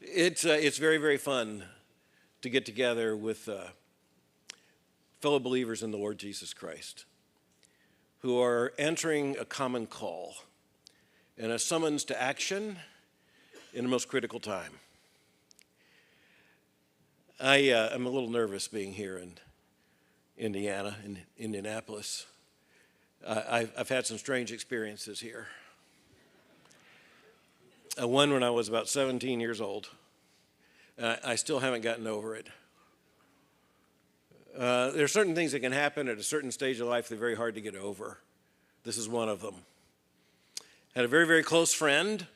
It's very, very fun to get together with fellow believers in the Lord Jesus Christ who are answering a common call and a summons to action in the most critical time. I'm a little nervous being here in Indiana, in Indianapolis. I've had some strange experiences here. One when I was about 17 years old. I still haven't gotten over it. There are certain things that can happen at a certain stage of life that are very hard to get over. This is one of them. I had a very, very close friend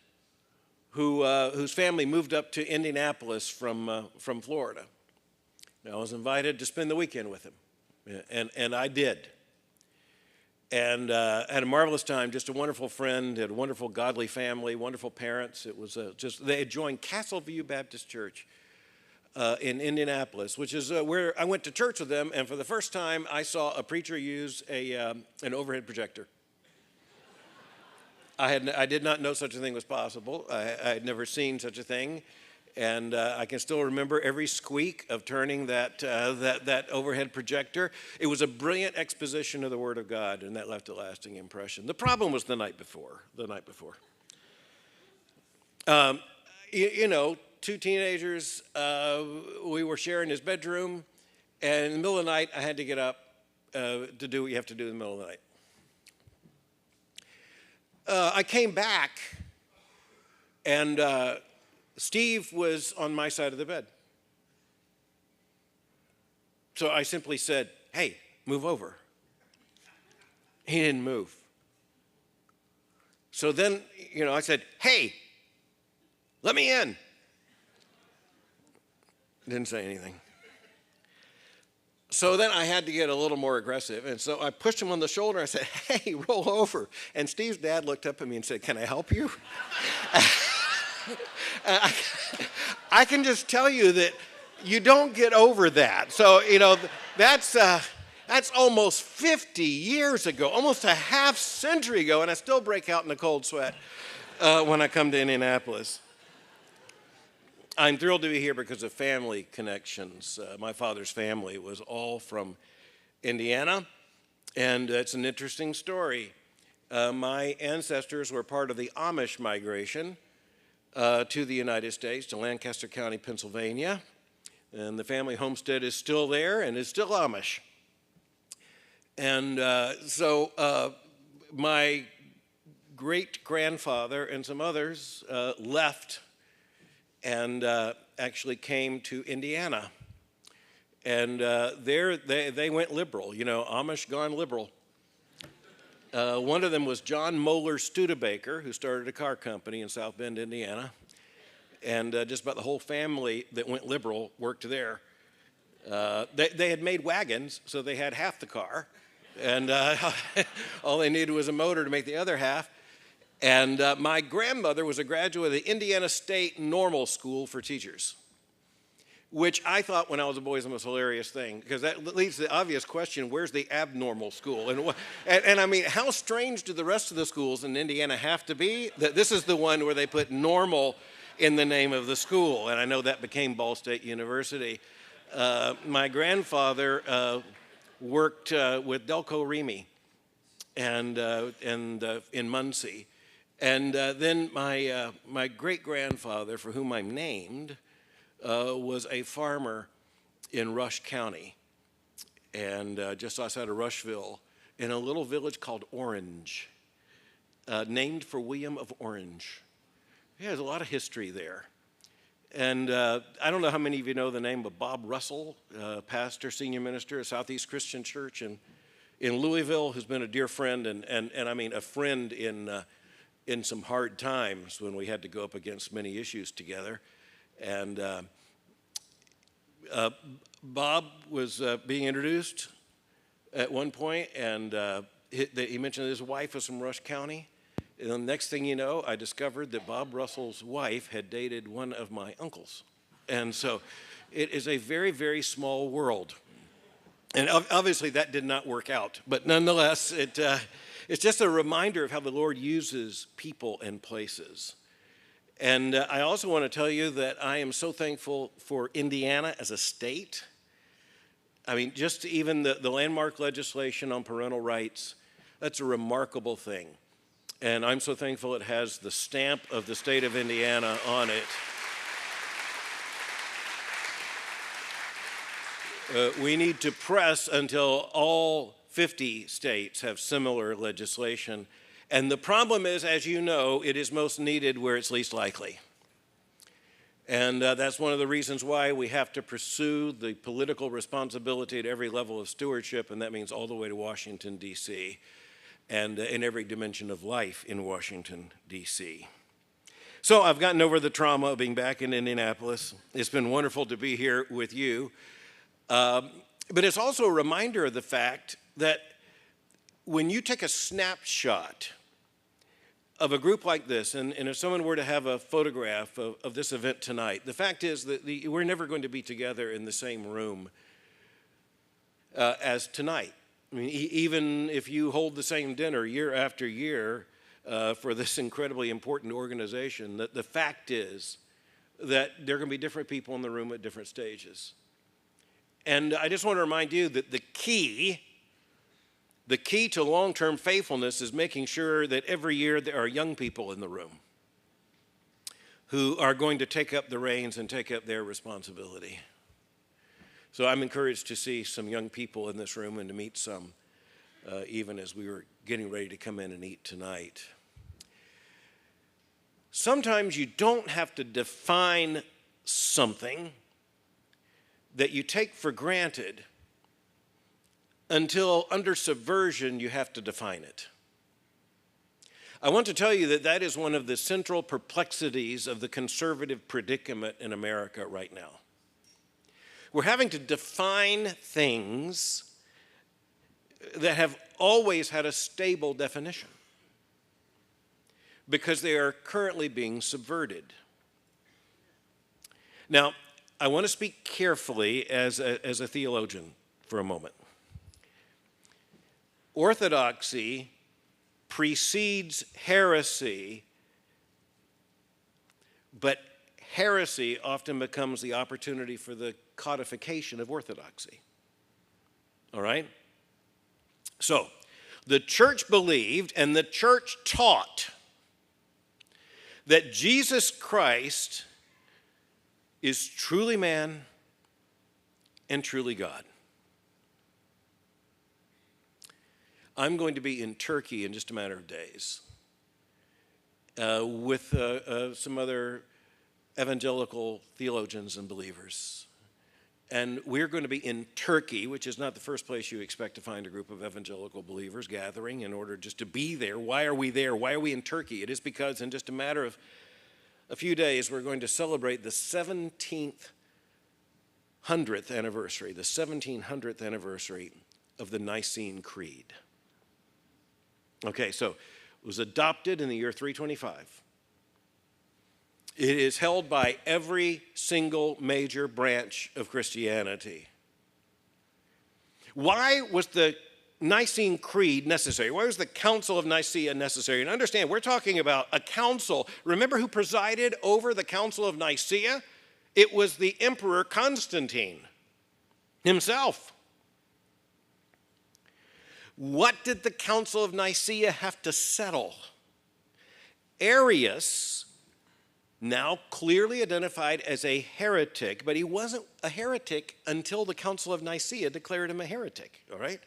whose family moved up to Indianapolis from Florida. Now, I was invited to spend the weekend with him, and I did. And had a marvelous time, just a wonderful friend, had a wonderful godly family, wonderful parents. It was they had joined Castleview Baptist Church in Indianapolis, which is where I went to church with them, and for the first time I saw a preacher use an overhead projector. I did not know such a thing was possible. I had never seen such a thing. And I can still remember every squeak of turning that overhead projector. It was a brilliant exposition of the Word of God, and that left a lasting impression. The problem was the night before. Two teenagers, we were sharing his bedroom, and in the middle of the night, I had to get up to do what you have to do in the middle of the night. I came back, and Steve was on my side of the bed. So I simply said, "Hey, move over." He didn't move. So then, I said, "Hey, let me in." Didn't say anything. So then I had to get a little more aggressive, and so I pushed him on the shoulder. I said, "Hey, roll over." And Steve's dad looked up at me and said, "Can I help you?" I can just tell you that you don't get over that. So, that's almost 50 years ago, almost a half century ago, and I still break out in a cold sweat when I come to Indianapolis. I'm thrilled to be here because of family connections. My father's family was all from Indiana, and it's an interesting story. My ancestors were part of the Amish migration to the United States, to Lancaster County, Pennsylvania. And the family homestead is still there and is still Amish. And so my great-grandfather and some others left and actually came to Indiana. And there they went liberal, Amish gone liberal. One of them was John Mohler Studebaker, who started a car company in South Bend, Indiana. And just about the whole family that went liberal worked there. They had made wagons, so they had half the car. And all they needed was a motor to make the other half. And my grandmother was a graduate of the Indiana State Normal School for Teachers, which I thought when I was a boy was the most hilarious thing, because that leads to the obvious question, where's the abnormal school? And I mean, how strange do the rest of the schools in Indiana have to be that this is the one where they put normal in the name of the school? And I know that became Ball State University. My grandfather worked with Delco Remy and in Muncie. And then my great-grandfather, for whom I'm named, was a farmer in Rush County, and just outside of Rushville, in a little village called Orange, named for William of Orange. Yeah, there's a lot of history there. And I don't know how many of you know the name of Bob Russell, pastor, senior minister at Southeast Christian Church in Louisville, who's been a dear friend, and I mean a friend in some hard times when we had to go up against many issues together. And Bob was being introduced at one point, and he mentioned his wife was from Rush County. And the next thing you know, I discovered that Bob Russell's wife had dated one of my uncles. And so it is a very, very small world. And obviously that did not work out. But nonetheless, it's just a reminder of how the Lord uses people and places. And I also want to tell you that I am so thankful for Indiana as a state. I mean, just even the landmark legislation on parental rights, that's a remarkable thing. And I'm so thankful it has the stamp of the state of Indiana on it. We need to press until all 50 states have similar legislation. And the problem is, as you know, it is most needed where it's least likely. And that's one of the reasons why we have to pursue the political responsibility at every level of stewardship, and that means all the way to Washington, D.C., and in every dimension of life in Washington, D.C. So I've gotten over the trauma of being back in Indianapolis. It's been wonderful to be here with you. But it's also a reminder of the fact that when you take a snapshot of a group like this, and if someone were to have a photograph of this event tonight, the fact is that we're never going to be together in the same room as tonight. I mean, even if you hold the same dinner year after year for this incredibly important organization, the fact is that there are going to be different people in the room at different stages. And I just want to remind you that the key to long-term faithfulness is making sure that every year there are young people in the room who are going to take up the reins and take up their responsibility. So I'm encouraged to see some young people in this room and to meet some even as we were getting ready to come in and eat tonight. Sometimes you don't have to define something that you take for granted until under subversion you have to define it. I want to tell you that that is one of the central perplexities of the conservative predicament in America right now. We're having to define things that have always had a stable definition because they are currently being subverted. Now, I want to speak carefully as a theologian for a moment. Orthodoxy precedes heresy, but heresy often becomes the opportunity for the codification of orthodoxy. All right? So, the church believed and the church taught that Jesus Christ is truly man and truly God. I'm going to be in Turkey in just a matter of days with some other evangelical theologians and believers. And we're going to be in Turkey, which is not the first place you expect to find a group of evangelical believers gathering in order just to be there. Why are we there? Why are we in Turkey? It is because in just a matter of a few days, we're going to celebrate the 1700th anniversary of the Nicene Creed. Okay, so it was adopted in the year 325. It is held by every single major branch of Christianity. Why was the Nicene Creed necessary? Why was the Council of Nicaea necessary? And understand, we're talking about a council. Remember who presided over the Council of Nicaea? It was the Emperor Constantine himself. What did the Council of Nicaea have to settle? Arius, now clearly identified as a heretic, but he wasn't a heretic until the Council of Nicaea declared him a heretic, all right?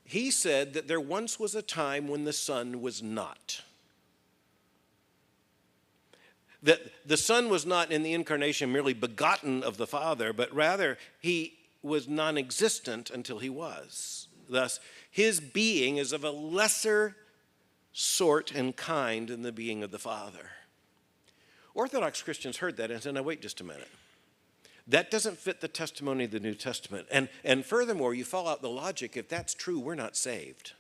He said that there once was a time when the Son was not. That the Son was not in the incarnation merely begotten of the Father, but rather he was non-existent until he was. Thus, his being is of a lesser sort and kind than the being of the Father. Orthodox Christians heard that and said, now wait just a minute. That doesn't fit the testimony of the New Testament. And furthermore, you follow out the logic, if that's true, we're not saved.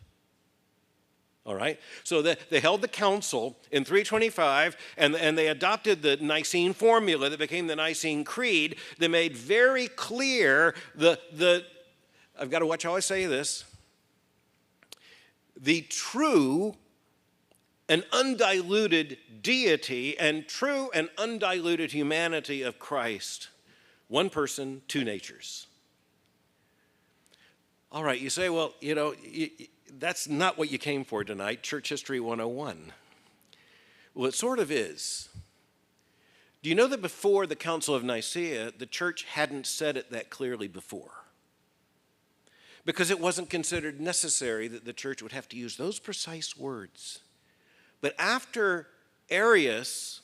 All right? So they held the council in 325, and they adopted the Nicene formula that became the Nicene Creed. They made very clear I've got to watch how I say this, the true an undiluted deity and true and undiluted humanity of Christ. One person, two natures. All right, you say, well, that's not what you came for tonight, Church History 101. Well, it sort of is. Do you know that before the Council of Nicaea, the church hadn't said it that clearly before? Because it wasn't considered necessary that the church would have to use those precise words. But after Arius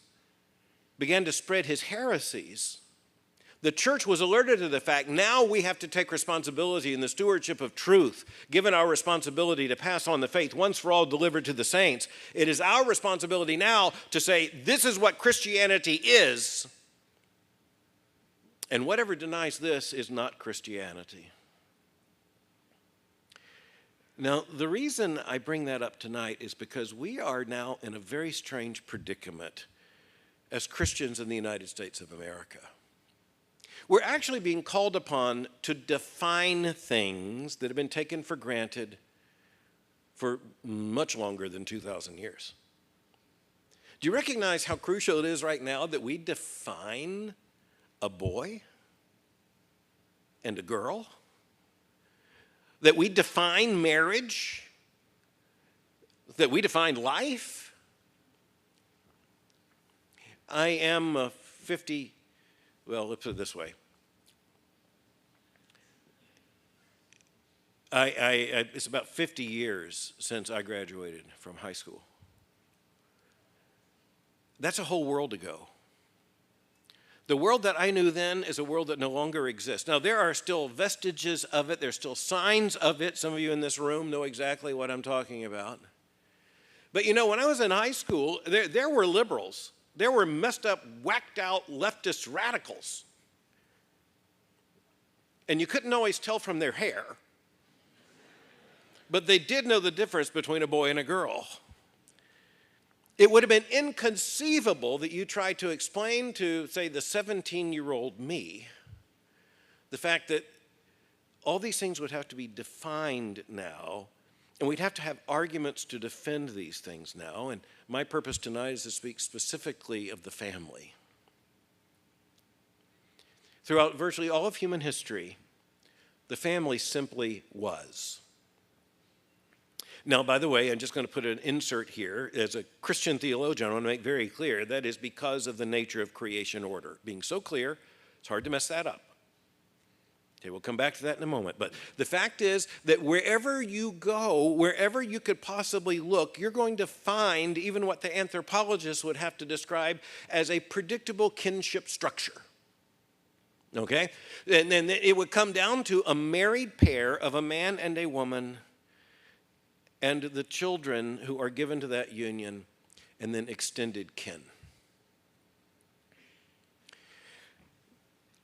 began to spread his heresies, the church was alerted to the fact now we have to take responsibility in the stewardship of truth, given our responsibility to pass on the faith once for all delivered to the saints. It is our responsibility now to say, this is what Christianity is, and whatever denies this is not Christianity. Now, the reason I bring that up tonight is because we are now in a very strange predicament as Christians in the United States of America. We're actually being called upon to define things that have been taken for granted for much longer than 2,000 years. Do you recognize how crucial it is right now that we define a boy and a girl? That we define marriage? That we define life? I am let's put it this way. It's about 50 years since I graduated from high school. That's a whole world ago. The world that I knew then is a world that no longer exists. Now, there are still vestiges of it. There's still signs of it. Some of you in this room know exactly what I'm talking about. But when I was in high school, there were liberals. There were messed up, whacked out leftist radicals. And you couldn't always tell from their hair. But they did know the difference between a boy and a girl. It would have been inconceivable that you tried to explain to, say, the 17-year-old me, the fact that all these things would have to be defined now, and we'd have to have arguments to defend these things now. And my purpose tonight is to speak specifically of the family. Throughout virtually all of human history, the family simply was. Now, by the way, I'm just going to put an insert here. As a Christian theologian, I want to make very clear that is because of the nature of creation order. Being so clear, it's hard to mess that up. Okay, we'll come back to that in a moment. But the fact is that wherever you go, wherever you could possibly look, you're going to find even what the anthropologists would have to describe as a predictable kinship structure. Okay? And then it would come down to a married pair of a man and a woman and the children who are given to that union, and then extended kin.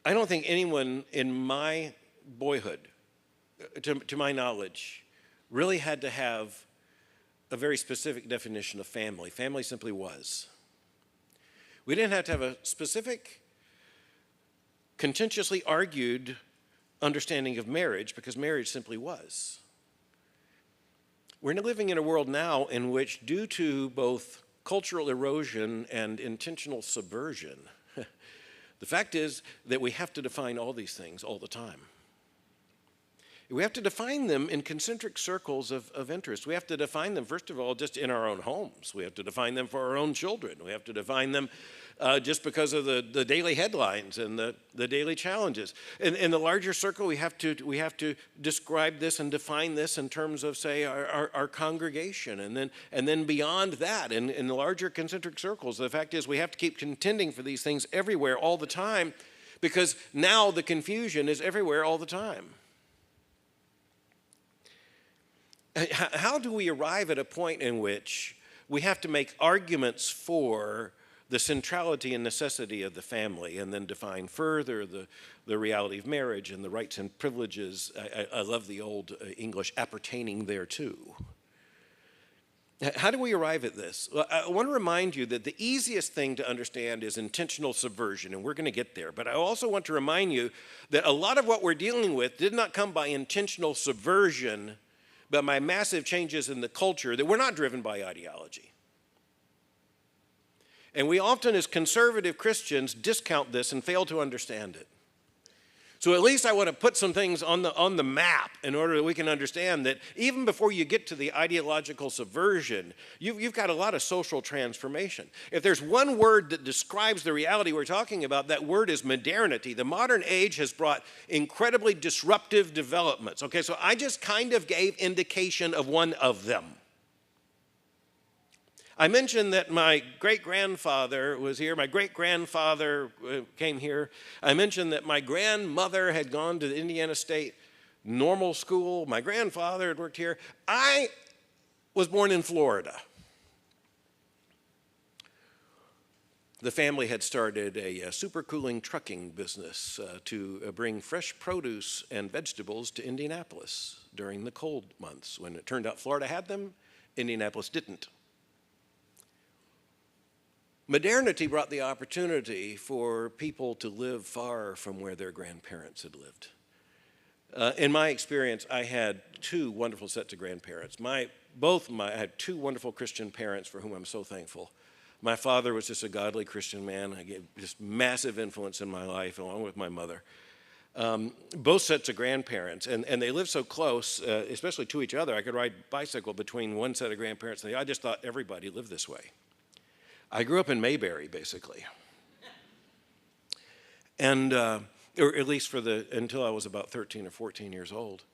I don't think anyone in my boyhood, to my knowledge, really had to have a very specific definition of family. Family simply was. We didn't have to have a specific, contentiously argued understanding of marriage, because marriage simply was. We're living in a world now in which, due to both cultural erosion and intentional subversion, the fact is that we have to define all these things all the time. We have to define them in concentric circles of interest. We have to define them, first of all, just in our own homes. We have to define them for our own children. We have to define them just because of the daily headlines and the daily challenges. In the larger circle, we have to describe this and define this in terms of, say, our congregation. And then beyond that, in the larger concentric circles, the fact is we have to keep contending for these things everywhere all the time, because now the confusion is everywhere all the time. How do we arrive at a point in which we have to make arguments for the centrality and necessity of the family, and then define further the reality of marriage and the rights and privileges? I love the old English appertaining thereto. How do we arrive at this? Well, I want to remind you that the easiest thing to understand is intentional subversion, and we're going to get there. But I also want to remind you that a lot of what we're dealing with did not come by intentional subversion, but by massive changes in the culture that were not driven by ideology. And we often, as conservative Christians, discount this and fail to understand it. So at least I want to put some things on the map in order that we can understand that even before you get to the ideological subversion, you've got a lot of social transformation. If there's one word that describes the reality we're talking about, that word is modernity. The modern age has brought incredibly disruptive developments. Okay, so I just kind of gave indication of one of them. I mentioned that my great-grandfather was here. My great-grandfather came here. I mentioned that my grandmother had gone to the Indiana State Normal School. My grandfather had worked here. I was born in Florida. The family had started a supercooling trucking business to bring fresh produce and vegetables to Indianapolis during the cold months. When it turned out Florida had them, Indianapolis didn't. Modernity brought the opportunity for people to live far from where their grandparents had lived. In my experience, I had two wonderful sets of grandparents. I had two wonderful Christian parents for whom I'm so thankful. My father was just a godly Christian man. I gave just massive influence in my life, along with my mother. Both sets of grandparents, and they lived so close, especially to each other. I could ride bicycle between one set of grandparents and the other. I just thought everybody lived this way. I grew up in Mayberry, basically, and or at least until I was about 13 or 14 years old,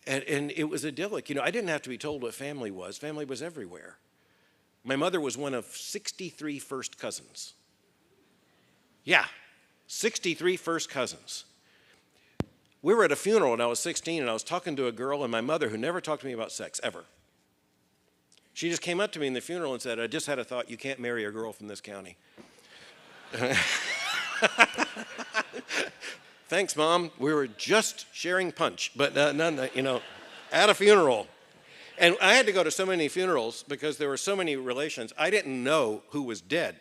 and it was idyllic. You know, I didn't have to be told what family was. Family was everywhere. My mother was one of 63 first cousins. Yeah, 63 first cousins. We were at a funeral when I was 16, and I was talking to a girl and my mother who never talked to me about sex, ever. She just came up to me in the funeral and said, I just had a thought, you can't marry a girl from this county. Thanks, Mom. We were just sharing punch, but at a funeral. And I had to go to so many funerals because there were so many relations. I didn't know who was dead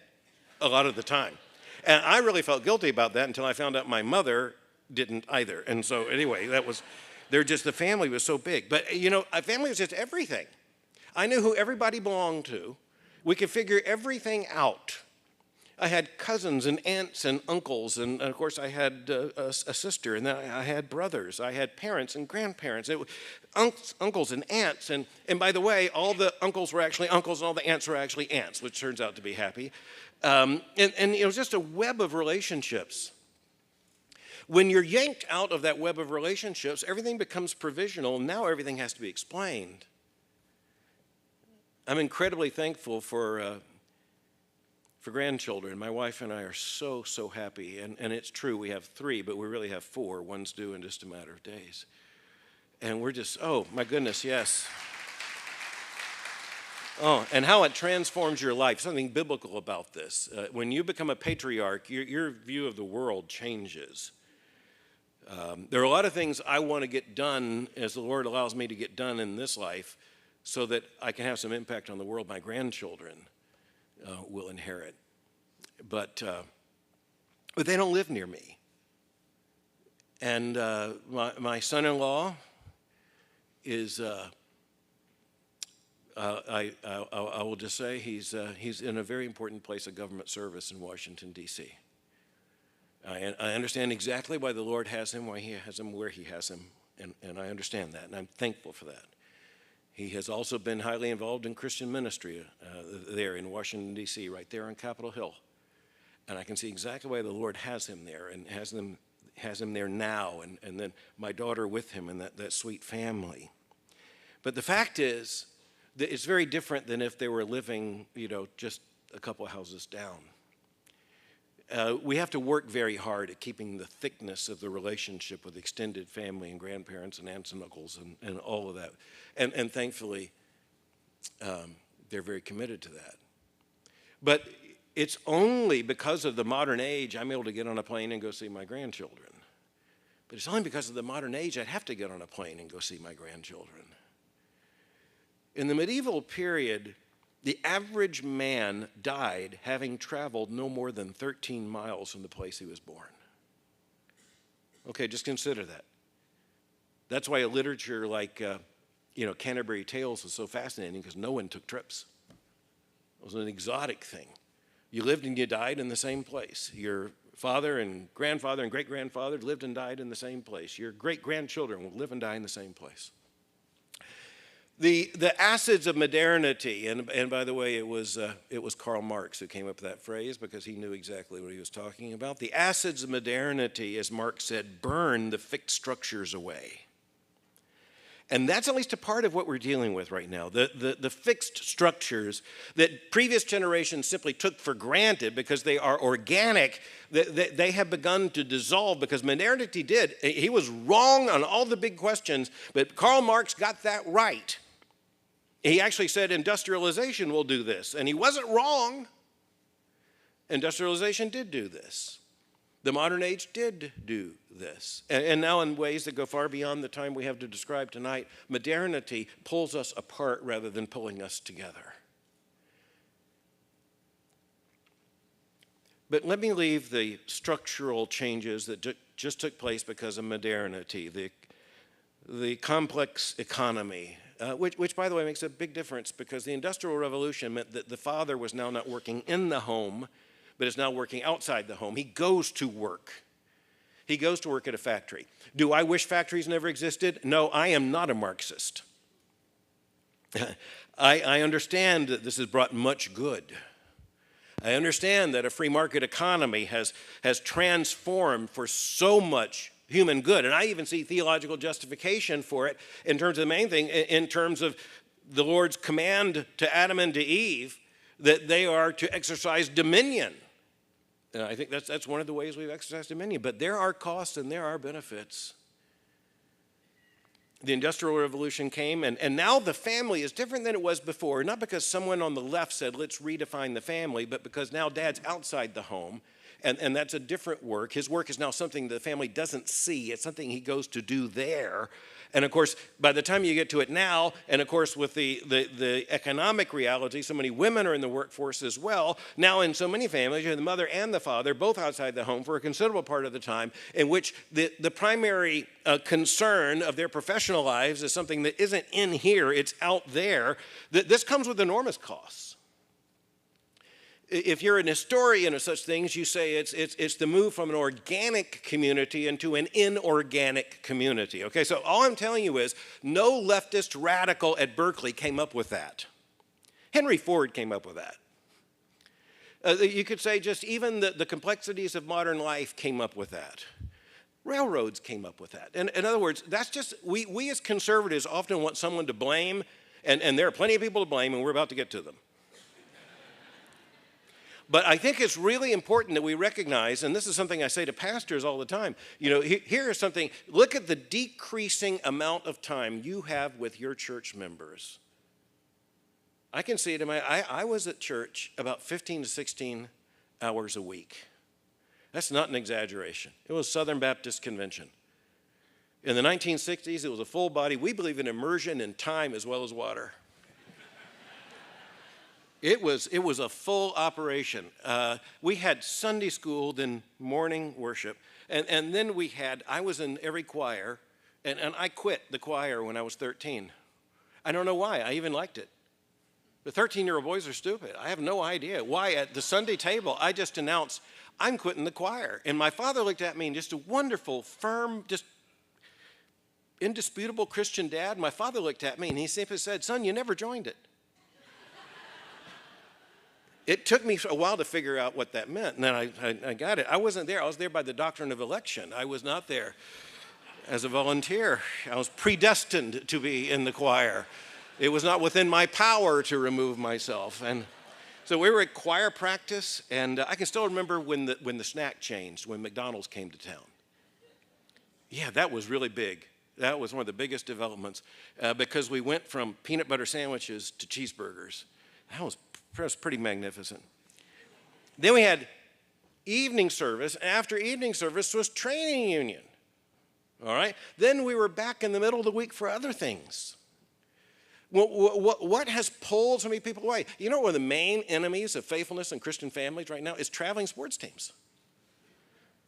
a lot of the time. And I really felt guilty about that until I found out my mother didn't either. And so anyway, the family was so big. But a family was just everything. I knew who everybody belonged to. We could figure everything out. I had cousins and aunts and uncles, and of course I had a sister, and then I had brothers. I had parents and grandparents, uncles and aunts, and by the way, all the uncles were actually uncles and all the aunts were actually aunts, which turns out to be happy. And it was just a web of relationships. When you're yanked out of that web of relationships, everything becomes provisional, and now everything has to be explained. I'm incredibly thankful for grandchildren. My wife and I are so happy, and it's true, we have 3, but we really have 4. One's due in just a matter of days. And we're just, oh my goodness, yes. Oh, and how it transforms your life, something biblical about this. When you become a patriarch, your view of the world changes. There are a lot of things I want to get done as the Lord allows me to get done in this life, so that I can have some impact on the world my grandchildren will inherit. But they don't live near me. And my son-in-law is, I will just say, he's in a very important place of government service in Washington, D.C. I understand exactly why the Lord has him, why he has him, where he has him, and I understand that, and I'm thankful for that. He has also been highly involved in Christian ministry there in Washington, D.C., right there on Capitol Hill. And I can see exactly why the Lord has him there and has him there now, and then my daughter with him and that sweet family. But the fact is that it's very different than if they were living, just a couple houses down. We have to work very hard at keeping the thickness of the relationship with extended family and grandparents and aunts and uncles and all of that. And thankfully, they're very committed to that. But it's only because of the modern age I'm able to get on a plane and go see my grandchildren. But it's only because of the modern age I'd have to get on a plane and go see my grandchildren. In the medieval period, the average man died having traveled no more than 13 miles from the place he was born. Okay, just consider that. That's why a literature like, Canterbury Tales was so fascinating, because no one took trips. It was an exotic thing. You lived and you died in the same place. Your father and grandfather and great-grandfather lived and died in the same place. Your great-grandchildren will live and die in the same place. The acids of modernity, and by the way, it was Karl Marx who came up with that phrase because he knew exactly what he was talking about. The acids of modernity, as Marx said, burn the fixed structures away. And that's at least a part of what we're dealing with right now. The fixed structures that previous generations simply took for granted because they are organic, they have begun to dissolve because modernity did. He was wrong on all the big questions, but Karl Marx got that right. He actually said industrialization will do this, and he wasn't wrong. Industrialization did do this. The modern age did do this. And now in ways that go far beyond the time we have to describe tonight, modernity pulls us apart rather than pulling us together. But let me leave the structural changes that just took place because of modernity, the complex economy, which, by the way, makes a big difference because the Industrial Revolution meant that the father was now not working in the home, but is now working outside the home. He goes to work. He goes to work at a factory. Do I wish factories never existed? No, I am not a Marxist. I understand that this has brought much good. I understand that a free market economy has transformed for so much human good. And I even see theological justification for it in terms of the main thing, in terms of the Lord's command to Adam and to Eve that they are to exercise dominion. And I think that's one of the ways we've exercised dominion. But there are costs and there are benefits. The Industrial Revolution came, and now the family is different than it was before, not because someone on the left said, let's redefine the family, but because now dad's outside the home, and that's a different work. His work is now something the family doesn't see. It's something he goes to do there. And of course, by the time you get to it now, and of course with the economic reality, so many women are in the workforce as well. Now in so many families, you have the mother and the father both outside the home for a considerable part of the time, in which the primary concern of their professional lives is something that isn't in here, it's out there. This comes with enormous costs. If you're an historian of such things, you say it's the move from an organic community into an inorganic community. Okay, so all I'm telling you is no leftist radical at Berkeley came up with that. Henry Ford came up with that. You could say just even the complexities of modern life came up with that. Railroads came up with that. And in other words, that's just, we as conservatives often want someone to blame, and there are plenty of people to blame, and we're about to get to them. But I think it's really important that we recognize, and this is something I say to pastors all the time, you know, here is something, look at the decreasing amount of time you have with your church members. I can see it in I was at church about 15 to 16 hours a week. That's not an exaggeration. It was Southern Baptist Convention. In the 1960s, it was a full body. We believe in immersion in time as well as water. It was a full operation. We had Sunday school, then morning worship, and then I was in every choir, and I quit the choir when I was 13. I don't know why. I even liked it. The 13-year-old boys are stupid. I have no idea why. At the Sunday table, I just announced, I'm quitting the choir. And my father looked at me and just a wonderful, firm, just indisputable Christian dad. My father looked at me and he simply said, son, you never joined it. It took me a while to figure out what that meant, and then I got it. I wasn't there. I was there by the doctrine of election. I was not there as a volunteer. I was predestined to be in the choir. It was not within my power to remove myself. And so we were at choir practice, and I can still remember when the snack changed, when McDonald's came to town. Yeah, that was really big. That was one of the biggest developments because we went from peanut butter sandwiches to cheeseburgers. That was pretty magnificent. Then we had evening service. After evening service was training union. All right? Then we were back in the middle of the week for other things. What has pulled so many people away? You know, one of the main enemies of faithfulness in Christian families right now is traveling sports teams.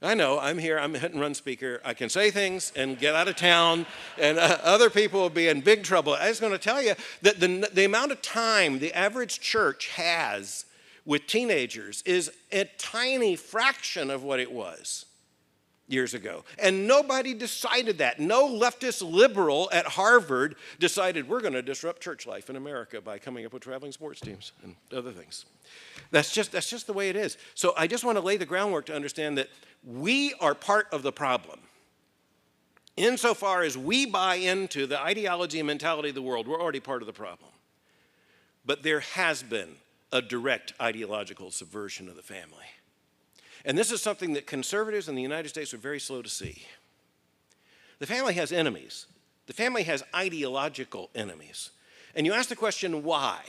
I know, I'm here, I'm a hit and run speaker. I can say things and get out of town, and other people will be in big trouble. I was going to tell you that the amount of time the average church has with teenagers is a tiny fraction of what it was years ago. And nobody decided that. No leftist liberal at Harvard decided we're going to disrupt church life in America by coming up with traveling sports teams and other things. That's just the way it is. So I just want to lay the groundwork to understand that we are part of the problem. Insofar as we buy into the ideology and mentality of the world, we're already part of the problem. But there has been a direct ideological subversion of the family. And this is something that conservatives in the United States are very slow to see. The family has enemies. The family has ideological enemies. And you ask the question, why?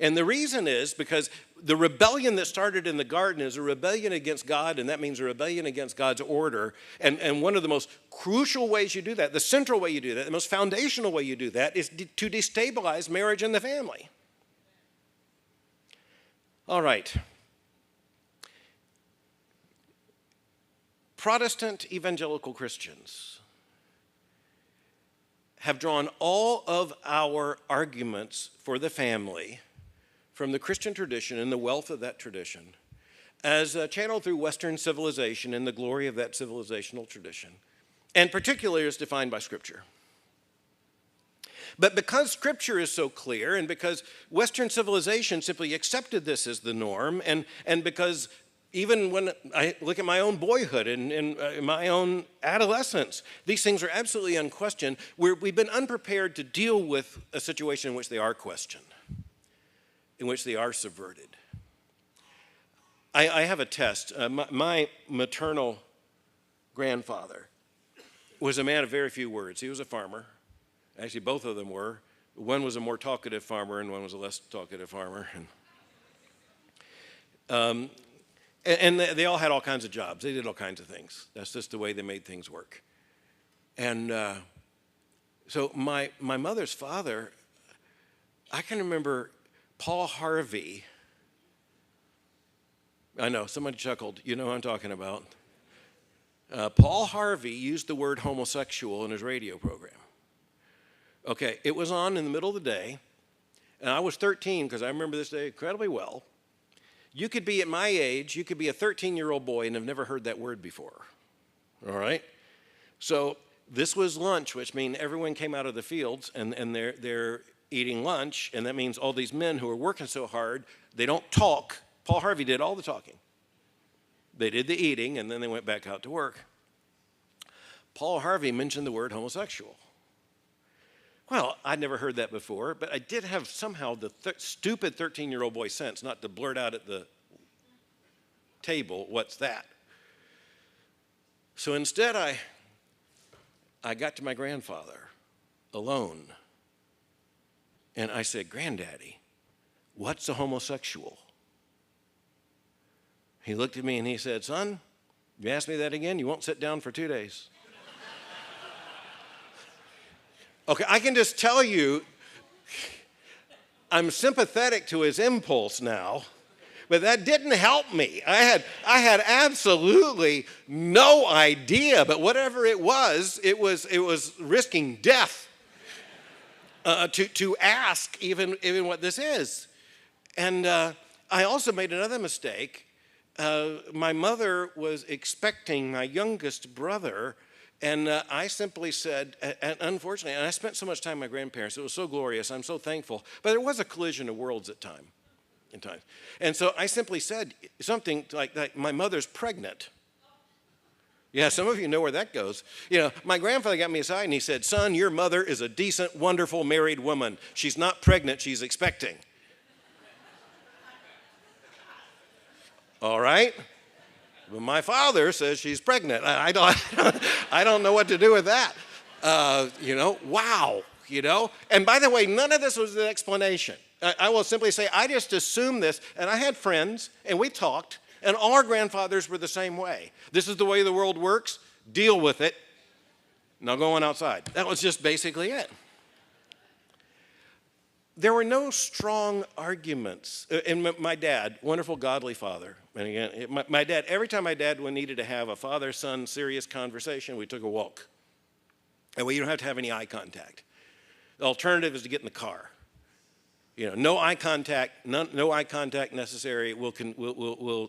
And the reason is because the rebellion that started in the garden is a rebellion against God, and that means a rebellion against God's order. And one of the most crucial ways you do that, the central way you do that, the most foundational way you do that is to destabilize marriage and the family. All right. Protestant evangelical Christians have drawn all of our arguments for the family from the Christian tradition and the wealth of that tradition as channeled through Western civilization and the glory of that civilizational tradition, and particularly as defined by Scripture. But because Scripture is so clear, and because Western civilization simply accepted this as the norm, and because even when I look at my own boyhood and my own adolescence, these things are absolutely unquestioned. We've been unprepared to deal with a situation in which they are questioned, in which they are subverted. I have a test. My maternal grandfather was a man of very few words. He was a farmer. Actually, both of them were. One was a more talkative farmer and one was a less talkative farmer. And they all had all kinds of jobs. They did all kinds of things. That's just the way they made things work. And so my mother's father, I can remember Paul Harvey. I know, somebody chuckled. You know who I'm talking about. Paul Harvey used the word homosexual in his radio program. Okay, it was on in the middle of the day, and I was 13 because I remember this day incredibly well. You could be at my age, you could be a 13-year-old boy and have never heard that word before, all right? So this was lunch, which means everyone came out of the fields and they're eating lunch, and that means all these men who are working so hard, they don't talk. Paul Harvey did all the talking. They did the eating, and then they went back out to work. Paul Harvey mentioned the word homosexual. Well, I'd never heard that before, but I did have somehow the stupid 13-year-old boy sense not to blurt out at the table, what's that? So instead, I got to my grandfather alone, and I said, "Granddaddy, what's a homosexual?" He looked at me and he said, "Son, you ask me that again, you won't sit down for 2 days." Okay, I can just tell you, I'm sympathetic to his impulse now, but that didn't help me. I had absolutely no idea, but whatever it was risking death to ask even what this is. And I also made another mistake. My mother was expecting my youngest brother. And I simply said, and unfortunately, and I spent so much time with my grandparents, it was so glorious, I'm so thankful, but there was a collision of worlds at times. And so I simply said something like my mother's pregnant. Yeah, some of you know where that goes. You know, my grandfather got me aside and he said, "Son, your mother is a decent, wonderful married woman. She's not pregnant, she's expecting." All right? But my father says she's pregnant. I don't know what to do with that. Wow, And by the way, none of this was an explanation. I will simply say I just assumed this, and I had friends, and we talked, and all our grandfathers were the same way. This is the way the world works. Deal with it. Now go on outside. That was just basically it. There were no strong arguments. And my dad, wonderful godly father, and again, my dad, every time my dad needed to have a father-son serious conversation, we took a walk. And you don't have to have any eye contact. The alternative is to get in the car. No eye contact, no eye contact necessary. We'll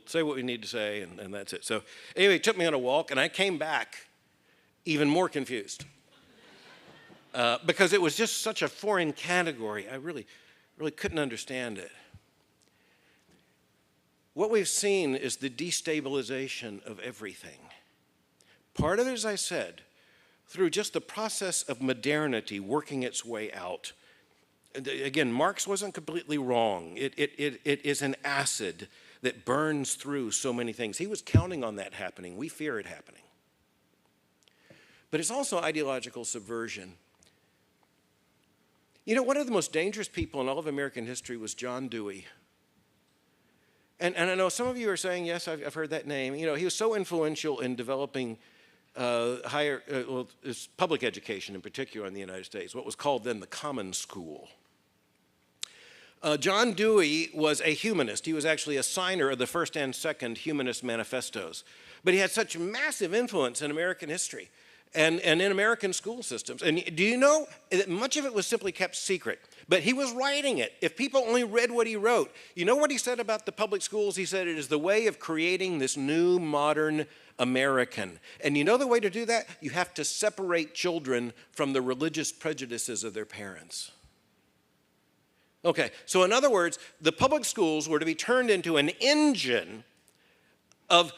say what we need to say, and that's it. So anyway, he took me on a walk, and I came back even more confused because it was just such a foreign category. I really couldn't understand it. What we've seen is the destabilization of everything. Part of it, as I said, through just the process of modernity working its way out. Again, Marx wasn't completely wrong. It is an acid that burns through so many things. He was counting on that happening. We fear it happening. But it's also ideological subversion. One of the most dangerous people in all of American history was John Dewey. And I know some of you are saying, yes, I've heard that name. He was so influential in developing public education in particular in the United States, what was called then the Common School. John Dewey was a humanist. He was actually a signer of the first and second humanist manifestos. But he had such massive influence in American history and in American school systems. And do you know that much of it was simply kept secret? But he was writing it. If people only read what he wrote, you know what he said about the public schools? He said it is the way of creating this new modern American. And you know the way to do that? You have to separate children from the religious prejudices of their parents. Okay, so in other words, the public schools were to be turned into an engine of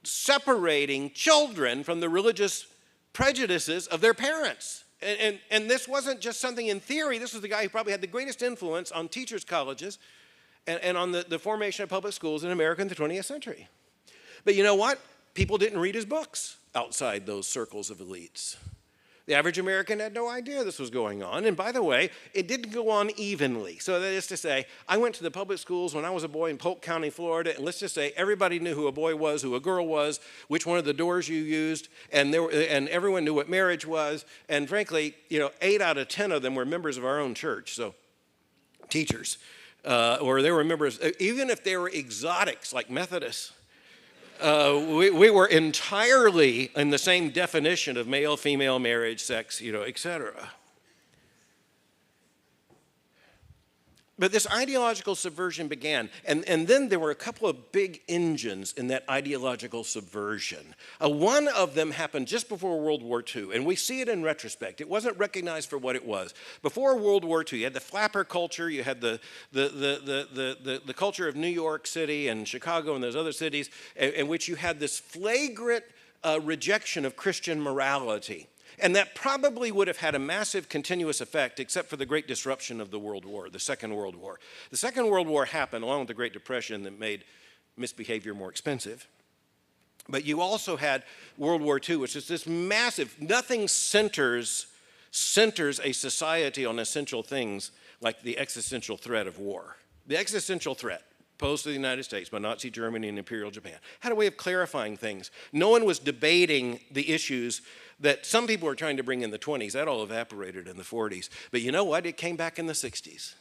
separating children from the religious prejudices of their parents. And this wasn't just something in theory. This was the guy who probably had the greatest influence on teachers' colleges and on the formation of public schools in America in the 20th century. But you know what? People didn't read his books outside those circles of elites. The average American had no idea this was going on. And by the way, it didn't go on evenly. So that is to say, I went to the public schools when I was a boy in Polk County, Florida, and let's just say everybody knew who a boy was, who a girl was, which one of the doors you used, and everyone knew what marriage was. And frankly, 8 out of 10 of them were members of our own church, so teachers. Or they were members, even if they were exotics like Methodists. We were entirely in the same definition of male-female marriage, sex, etc. But this ideological subversion began, and then there were a couple of big engines in that ideological subversion. One of them happened just before World War II, and we see it in retrospect. It wasn't recognized for what it was. Before World War II, you had the flapper culture, you had the culture of New York City and Chicago and those other cities, in which you had this flagrant rejection of Christian morality. And that probably would have had a massive continuous effect, except for the great disruption of the World War, the Second World War. The Second World War happened along with the Great Depression that made misbehavior more expensive. But you also had World War II, which is this massive, nothing centers a society on essential things like the existential threat of war. The existential threat posed to the United States by Nazi Germany and Imperial Japan had a way of clarifying things. No one was debating the issues that some people were trying to bring in the 20s. That all evaporated in the 40s. But you know what? It came back in the 60s.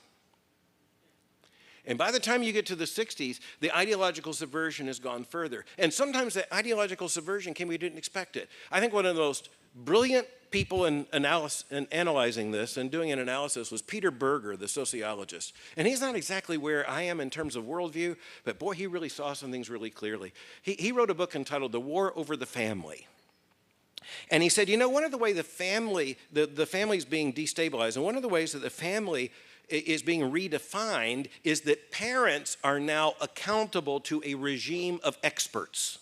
And by the time you get to the 60s, the ideological subversion has gone further. And sometimes the ideological subversion came, we didn't expect it. I think one of the most brilliant people in analyzing this and doing an analysis was Peter Berger, the sociologist. And he's not exactly where I am in terms of worldview, but boy, he really saw some things really clearly. He wrote a book entitled The War Over the Family. And he said, one of the ways the family is being destabilized, and one of the ways that the family is being redefined is that parents are now accountable to a regime of experts.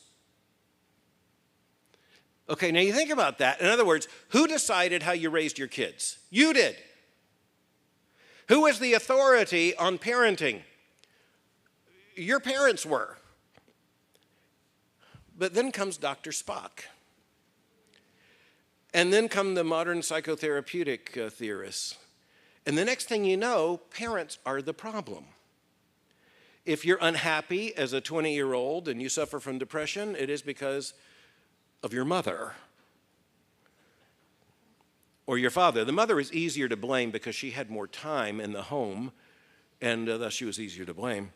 Okay, now you think about that. In other words, who decided how you raised your kids? You did. Who is the authority on parenting? Your parents were. But then comes Dr. Spock. And then come the modern psychotherapeutic theorists. And the next thing you know, parents are the problem. If you're unhappy as a 20-year-old and you suffer from depression, it is because of your mother or your father. The mother is easier to blame because she had more time in the home, and thus she was easier to blame.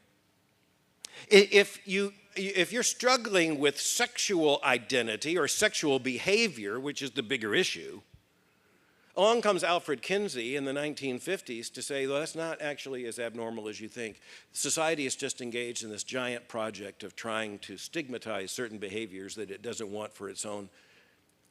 If you're struggling with sexual identity or sexual behavior, which is the bigger issue, Along comes Alfred Kinsey in the 1950s to say, well, that's not actually as abnormal as you think. Society is just engaged in this giant project of trying to stigmatize certain behaviors that it doesn't want for its own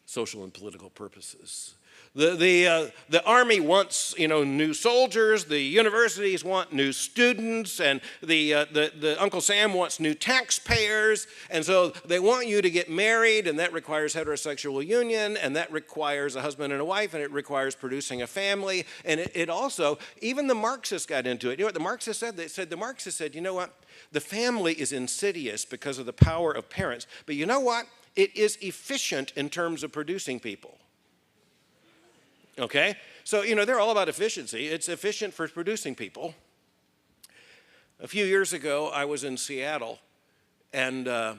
social and political purposes. The army wants, new soldiers. The universities want new students, and the Uncle Sam wants new taxpayers. And so they want you to get married, and that requires heterosexual union, and that requires a husband and a wife, and it requires producing a family. And it also, even the Marxists got into it. You know what the Marxists said? The Marxists said, you know what? The family is insidious because of the power of parents, but you know what? It is efficient in terms of producing people. Okay? So, they're all about efficiency. It's efficient for producing people. A few years ago, I was in Seattle, and the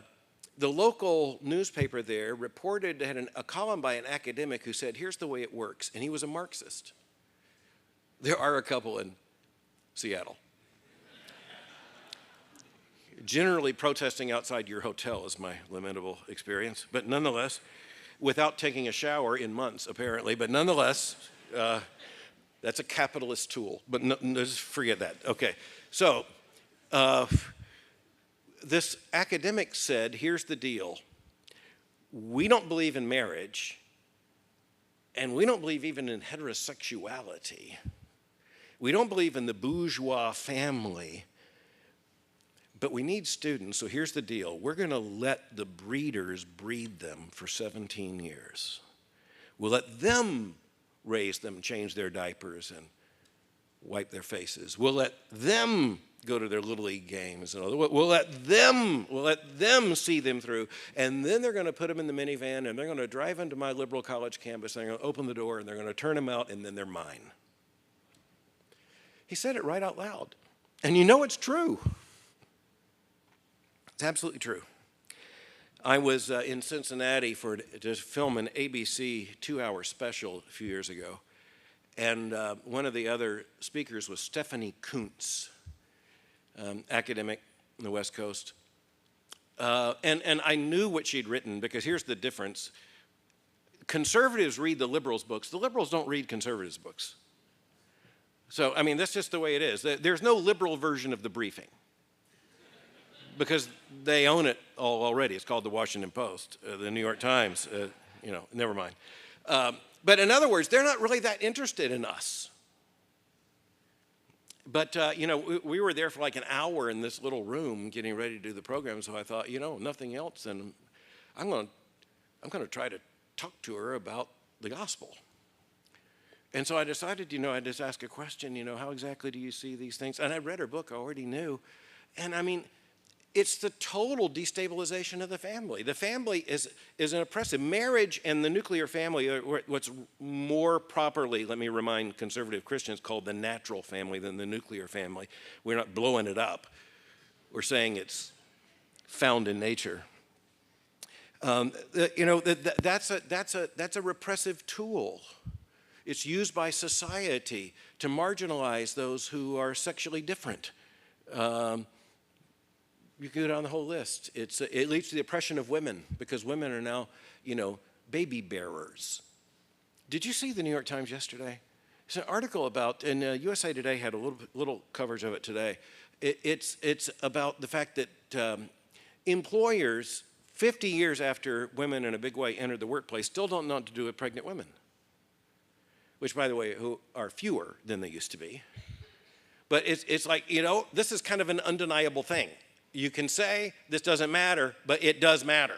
local newspaper there reported, had a column by an academic who said, here's the way it works, and he was a Marxist. There are a couple in Seattle. Generally protesting outside your hotel is my lamentable experience, but nonetheless, without taking a shower in months, apparently, but nonetheless, that's a capitalist tool, but just forget that. Okay, so this academic said, here's the deal. We don't believe in marriage, and we don't believe even in heterosexuality. We don't believe in the bourgeois family. But we need students, so here's the deal. We're going to let the breeders breed them for 17 years. We'll let them raise them, change their diapers, and wipe their faces. We'll let them go to their Little League games. And we'll let them see them through. And then they're going to put them in the minivan, and they're going to drive into my liberal college campus, and they're going to open the door, and they're going to turn them out, and then they're mine. He said it right out loud. And it's true. It's absolutely true. I was in Cincinnati to film an ABC 2-hour special a few years ago, and one of the other speakers was Stephanie Kuntz, academic on the West Coast. And I knew what she'd written, because here's the difference. Conservatives read the liberals' books. The liberals don't read conservatives' books. So, that's just the way it is. There's no liberal version of the briefing, because they own it all already. It's called the Washington Post, the New York Times, never mind. But in other words, they're not really that interested in us. But, we were there for like an hour in this little room getting ready to do the program, so I thought, nothing else, and I'm going to try to talk to her about the gospel. And so I decided, I'd just ask a question, how exactly do you see these things? And I read her book, I already knew. And it's the total destabilization of the family. The family is an oppressive. Marriage and the nuclear family are what's more properly, let me remind conservative Christians, called the natural family than the nuclear family. We're not blowing it up. We're saying it's found in nature. That's a repressive tool. It's used by society to marginalize those who are sexually different. You can go down the whole list. It leads to the oppression of women, because women are now, baby bearers. Did you see the New York Times yesterday? It's an article about, and USA Today had a little coverage of it today. It's about the fact that employers, 50 years after women in a big way entered the workplace, still don't know what to do with pregnant women, which, by the way, who are fewer than they used to be. But it's like, this is kind of an undeniable thing. You can say this doesn't matter, but it does matter.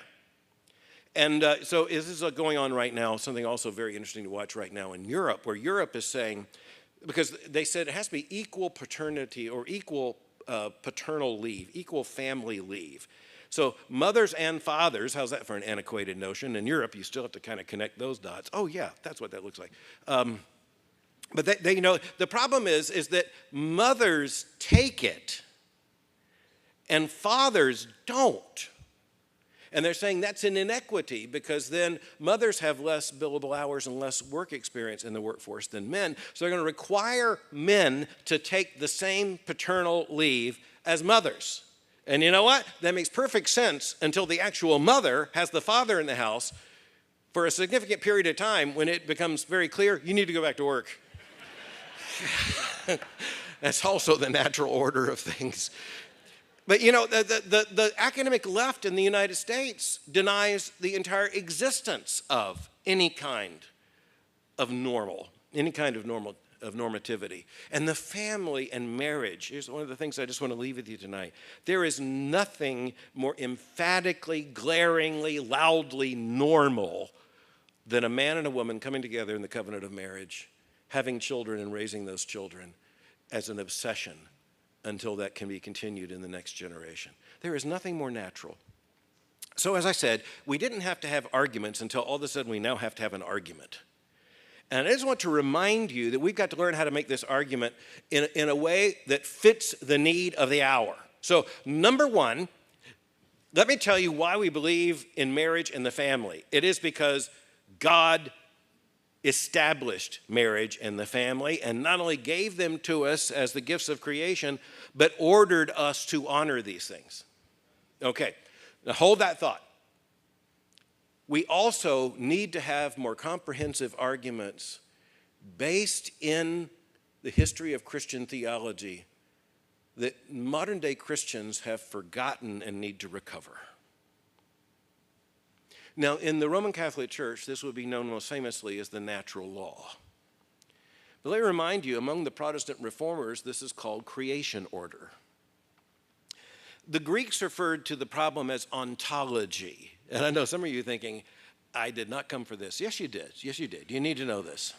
And so this is going on right now, something also very interesting to watch right now in Europe, where Europe is saying, because they said it has to be equal paternity or equal paternal leave, equal family leave. So mothers and fathers, how's that for an antiquated notion? In Europe, you still have to kind of connect those dots. Oh yeah, that's what that looks like. But the problem is that mothers take it and fathers don't. And they're saying that's an inequity, because then mothers have less billable hours and less work experience in the workforce than men. So they're going to require men to take the same paternal leave as mothers. And you know what? That makes perfect sense until the actual mother has the father in the house for a significant period of time when it becomes very clear you need to go back to work. That's also the natural order of things. But you know, the academic left in the United States denies the entire existence of any kind of normativity. And the family and marriage, here's one of the things I just want to leave with you tonight. There is nothing more emphatically, glaringly, loudly normal than a man and a woman coming together in the covenant of marriage, having children and raising those children as an obsession until that can be continued in the next generation. There is nothing more natural. So as I said, we didn't have to have arguments until all of a sudden we now have to have an argument. And I just want to remind you that we've got to learn how to make this argument in a way that fits the need of the hour. So number one, let me tell you why we believe in marriage and the family. It is because God established marriage and the family and not only gave them to us as the gifts of creation, but ordered us to honor these things. Okay, now hold that thought. We also need to have more comprehensive arguments based in the history of Christian theology that modern day Christians have forgotten and need to recover. Now, in the Roman Catholic Church, this would be known most famously as the natural law. But let me remind you, among the Protestant reformers, this is called creation order. The Greeks referred to the problem as ontology. And I know some of you are thinking, I did not come for this. Yes, you did. Yes, you did. You need to know this.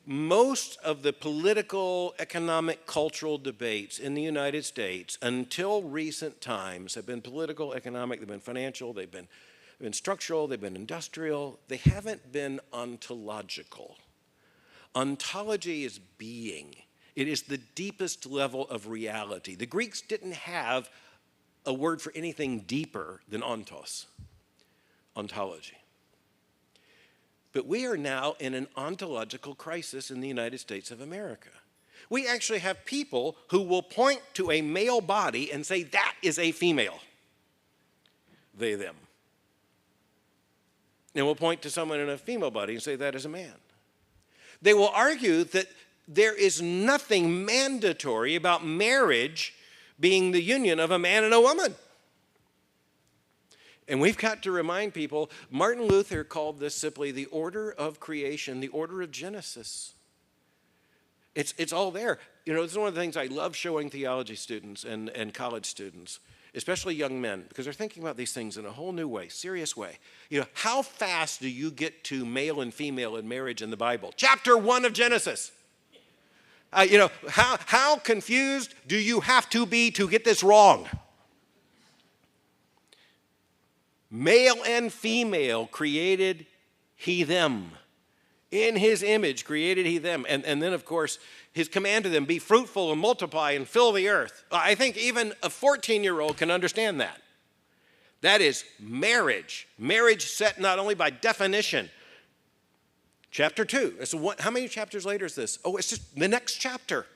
Most of the political, economic, cultural debates in the United States until recent times have been political, economic, they've been financial, they've been structural, they've been industrial. They haven't been ontological. Ontology is being. It is the deepest level of reality. The Greeks didn't have a word for anything deeper than ontology. But we are now in an ontological crisis in the United States of America. We actually have people who will point to a male body and say, that is a female. They, them. And we'll point to someone in a female body and say, that is a man. They will argue that there is nothing mandatory about marriage being the union of a man and a woman. And we've got to remind people, Martin Luther called this simply the order of creation, the order of Genesis. It's all there. You know, this is one of the things I love showing theology students and college students, especially young men, because they're thinking about these things in a whole new way, serious way. You know, how fast do you get to male and female in marriage in the Bible? Chapter 1 of Genesis. You know, how confused do you have to be to get this wrong? Male and female created he them. In his image created he them. And then, of course, his command to them, be fruitful and multiply and fill the earth. I think even a 14-year-old can understand that. That is marriage. Marriage set not only by definition. Chapter 2. So how many chapters later is this? Oh, it's just the next chapter.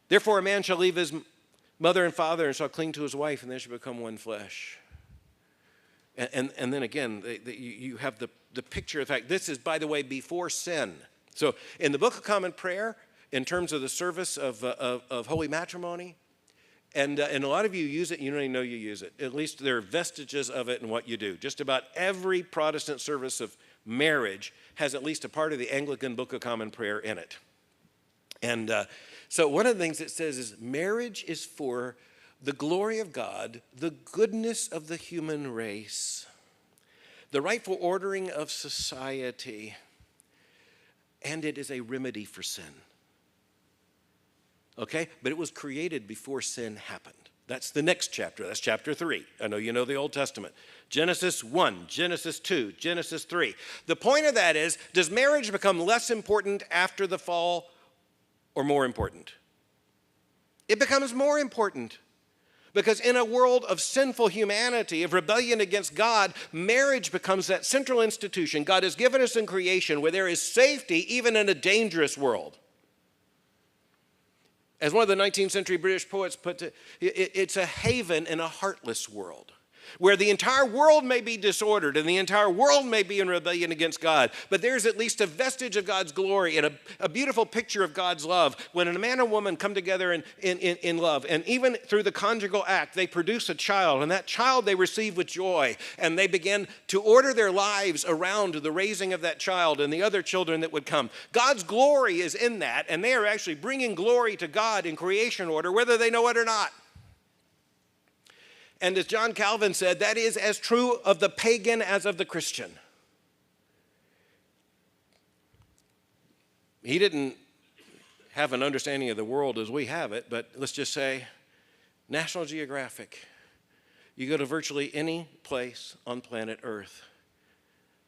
Therefore, a man shall leave his mother and father and shall cling to his wife, and they shall become one flesh. And then again, you have the picture of the fact, this is, by the way, before sin. So in the Book of Common Prayer, in terms of the service of holy matrimony, and a lot of you use it, you don't even know you use it. At least there are vestiges of it in what you do. Just about every Protestant service of marriage has at least a part of the Anglican Book of Common Prayer in it. And so one of the things it says is marriage is for the glory of God, the goodness of the human race, the rightful ordering of society, and it is a remedy for sin. Okay? But it was created before sin happened. That's the next chapter. That's chapter 3. I know you know the Old Testament. Genesis 1, Genesis 2, Genesis 3. The point of that is, does marriage become less important after the fall or more important? It becomes more important. Because in a world of sinful humanity, of rebellion against God, marriage becomes that central institution God has given us in creation where there is safety even in a dangerous world. As one of the 19th century British poets put it, it's a haven in a heartless world. where the entire world may be disordered and the entire world may be in rebellion against God, but there's at least a vestige of God's glory and a beautiful picture of God's love. When a man and woman come together in love, and even through the conjugal act, they produce a child, and that child they receive with joy, and they begin to order their lives around the raising of that child and the other children that would come. God's glory is in that, and they are actually bringing glory to God in creation order, whether they know it or not. And as John Calvin said, that is as true of the pagan as of the Christian. He didn't have an understanding of the world as we have it, but let's just say National Geographic. You go to virtually any place on planet Earth,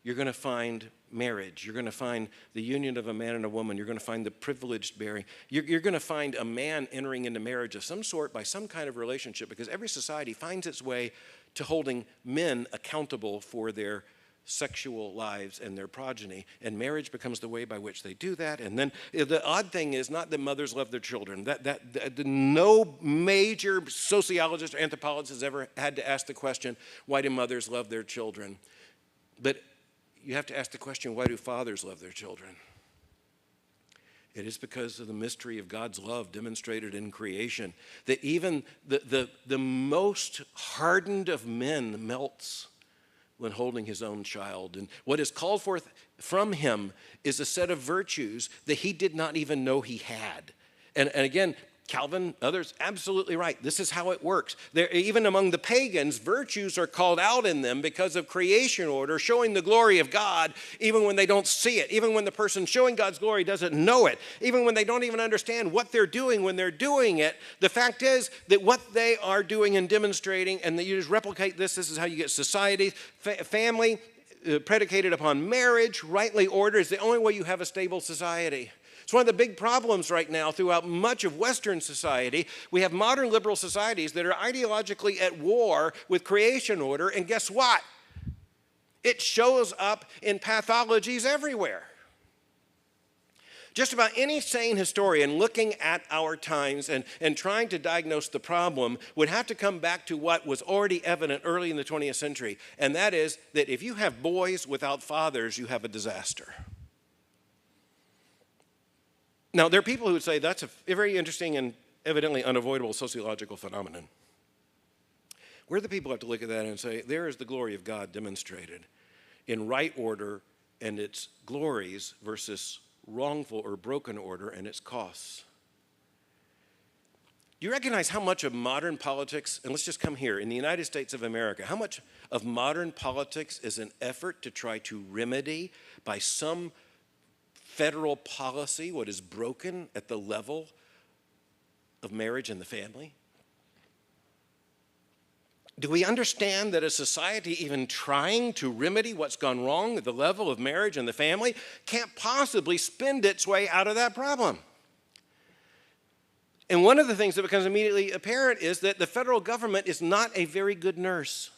you're going to find marriage. You're going to find the union of a man and a woman. You're going to find the privileged bearing. You're going to find a man entering into marriage of some sort by some kind of relationship, because every society finds its way to holding men accountable for their sexual lives and their progeny, and marriage becomes the way by which they do that. And then the odd thing is not that mothers love their children. No major sociologist or anthropologist has ever had to ask the question, why do mothers love their children? But you have to ask the question, why do fathers love their children? It is because of the mystery of God's love demonstrated in creation, that even the most hardened of men melts when holding his own child. And what is called forth from him is a set of virtues that he did not even know he had. And again, Calvin, others, absolutely right. This is how it works. Even among the pagans, virtues are called out in them because of creation order, showing the glory of God, even when they don't see it, even when the person showing God's glory doesn't know it, even when they don't even understand what they're doing when they're doing it. The fact is that what they are doing and demonstrating, and that you just replicate this is how you get society, family predicated upon marriage, rightly ordered, is the only way you have a stable society. It's one of the big problems right now throughout much of Western society. We have modern liberal societies that are ideologically at war with creation order, and guess what? It shows up in pathologies everywhere. Just about any sane historian looking at our times and trying to diagnose the problem would have to come back to what was already evident early in the 20th century, and that is that if you have boys without fathers, you have a disaster. Now, there are people who would say that's a very interesting and evidently unavoidable sociological phenomenon. We're the people who have to look at that and say, there is the glory of God demonstrated in right order and its glories versus wrongful or broken order and its costs. Do you recognize how much of modern politics, and let's just come here, in the United States of America, how much of modern politics is an effort to try to remedy by some federal policy what is broken at the level of marriage and the family? Do we understand that a society even trying to remedy what's gone wrong at the level of marriage and the family can't possibly spend its way out of that problem? And one of the things that becomes immediately apparent is that the federal government is not a very good nurse.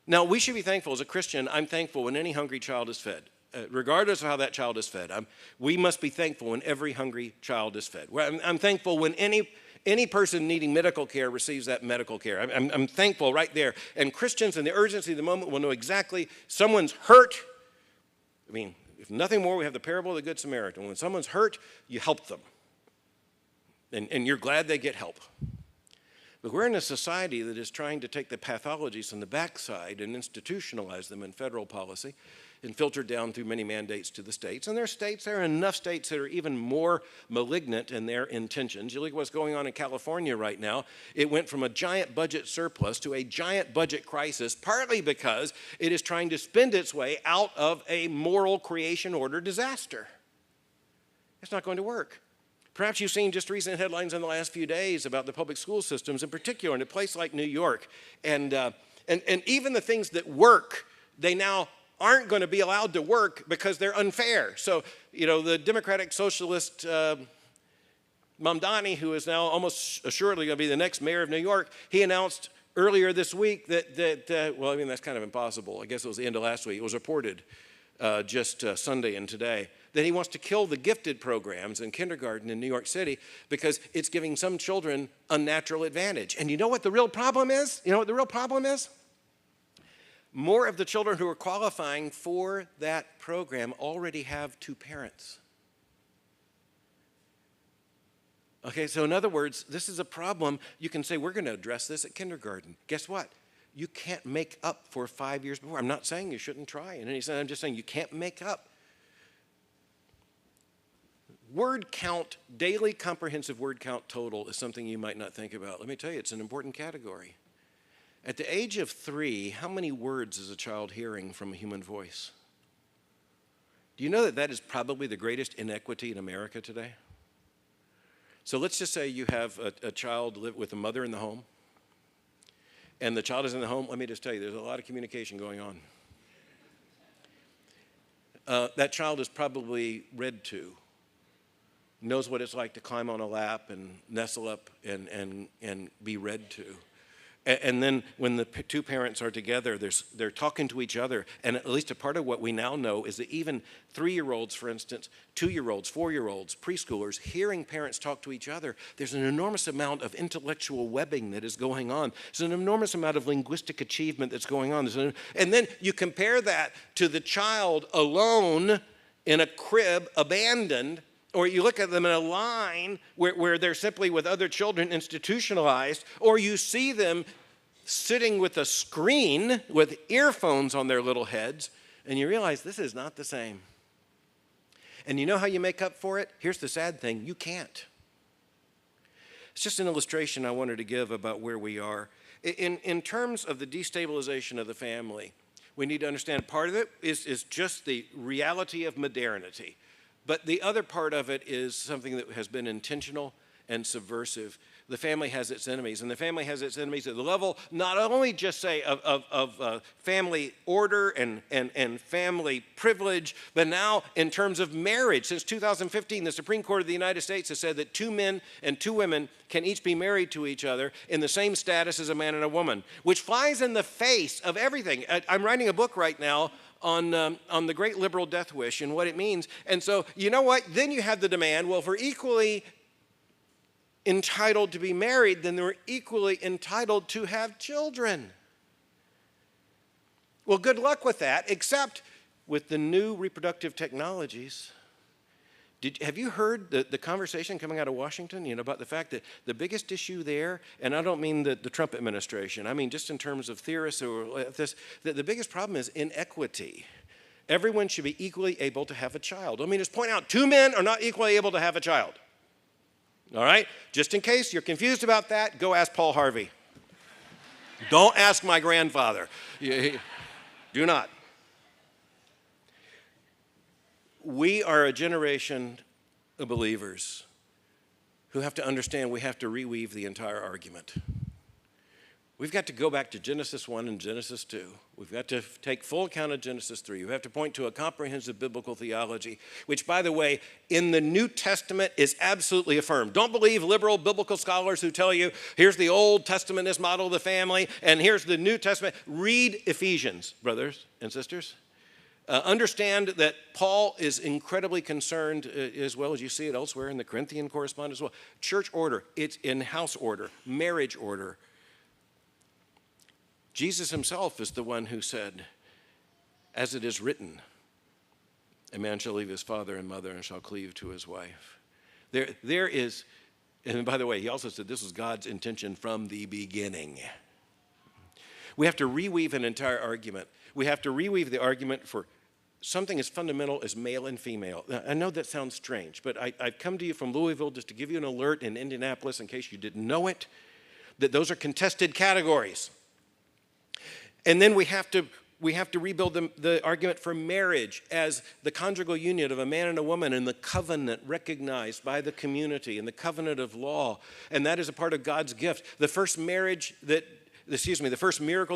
Now, we should be thankful. As a Christian, I'm thankful when any hungry child is fed. Regardless of how that child is fed, we must be thankful when every hungry child is fed. I'm thankful when any person needing medical care receives that medical care. I'm thankful right there. And Christians in the urgency of the moment will know exactly someone's hurt. I mean, if nothing more, we have the parable of the Good Samaritan. When someone's hurt, you help them. And you're glad they get help. But we're in a society that is trying to take the pathologies on the backside and institutionalize them in federal policy and filter down through many mandates to the states. And there are enough states that are even more malignant in their intentions. You look at what's going on in California right now. It went from a giant budget surplus to a giant budget crisis, partly because it is trying to spend its way out of a moral creation order disaster. It's not going to work. Perhaps you've seen just recent headlines in the last few days about the public school systems, in particular in a place like New York. And even the things that work, they now aren't going to be allowed to work because they're unfair. So, the Democratic Socialist Mamdani, who is now almost assuredly going to be the next mayor of New York, he announced earlier this week that that's kind of impossible. I guess it was the end of last week. It was reported just Sunday and today that he wants to kill the gifted programs in kindergarten in New York City because it's giving some children unnatural advantage. And you know what the real problem is? You know what the real problem is? More of the children who are qualifying for that program already have two parents. Okay, so in other words, this is a problem. You can say, we're going to address this at kindergarten. Guess what? You can't make up for 5 years before. I'm not saying you shouldn't try in any sense. I'm just saying you can't make up. Word count, daily comprehensive word count total is something you might not think about. Let me tell you, it's an important category. At the age of 3, how many words is a child hearing from a human voice? Do you know that that is probably the greatest inequity in America today? So let's just say you have a child live with a mother in the home, and the child is in the home. Let me just tell you, there's a lot of communication going on. That child is probably read to, knows what it's like to climb on a lap and nestle up and be read to. And then when the two parents are together, they're talking to each other. And at least a part of what we now know is that even 3-year-olds, for instance, 2-year-olds, 4-year-olds, preschoolers, hearing parents talk to each other, there's an enormous amount of intellectual webbing that is going on. There's an enormous amount of linguistic achievement that's going on. And then you compare that to the child alone in a crib, abandoned, or you look at them in a line where they're simply with other children institutionalized, or you see them sitting with a screen with earphones on their little heads, and you realize this is not the same. And you know how you make up for it? Here's the sad thing, you can't. It's just an illustration I wanted to give about where we are. In terms of the destabilization of the family, we need to understand part of it is just the reality of modernity. But the other part of it is something that has been intentional and subversive. The family has its enemies, and the family has its enemies at the level not only just say of family order and family privilege, but now in terms of marriage. Since 2015, the Supreme Court of the United States has said that 2 men and 2 women can each be married to each other in the same status as a man and a woman, which flies in the face of everything. I'm writing a book right now on the great liberal death wish and what it means. And so, you know what? Then you have the demand, well, if we're equally entitled to be married, then we're equally entitled to have children. Well, good luck with that, except with the new reproductive technologies. Have you heard the conversation coming out of Washington, about the fact that the biggest issue there, and I don't mean the Trump administration, I mean just in terms of theorists or this, that the biggest problem is inequity. Everyone should be equally able to have a child. Let me just point out, 2 men are not equally able to have a child. All right? Just in case you're confused about that, go ask Paul Harvey. Don't ask my grandfather. Do not. We are a generation of believers who have to understand we have to reweave the entire argument. We've got to go back to Genesis 1 and Genesis 2. We've got to take full account of Genesis 3. We have to point to a comprehensive biblical theology, which, by the way, in the New Testament is absolutely affirmed. Don't believe liberal biblical scholars who tell you, here's the Old Testament as model of the family, and here's the New Testament. Read Ephesians, brothers and sisters. Understand that Paul is incredibly concerned, as well as you see it elsewhere in the Corinthian correspondence as well. Church order, it's in house order, marriage order. Jesus himself is the one who said, as it is written, a man shall leave his father and mother and shall cleave to his wife. There is, and by the way, he also said this was God's intention from the beginning. We have to reweave an entire argument. We have to reweave the argument for something as fundamental as male and female. Now, I know that sounds strange, but I've come to you from Louisville just to give you an alert in Indianapolis, in case you didn't know it, that those are contested categories. And then we have to rebuild the argument for marriage as the conjugal union of a man and a woman and the covenant recognized by the community and the covenant of law. And that is a part of God's gift. The first miracle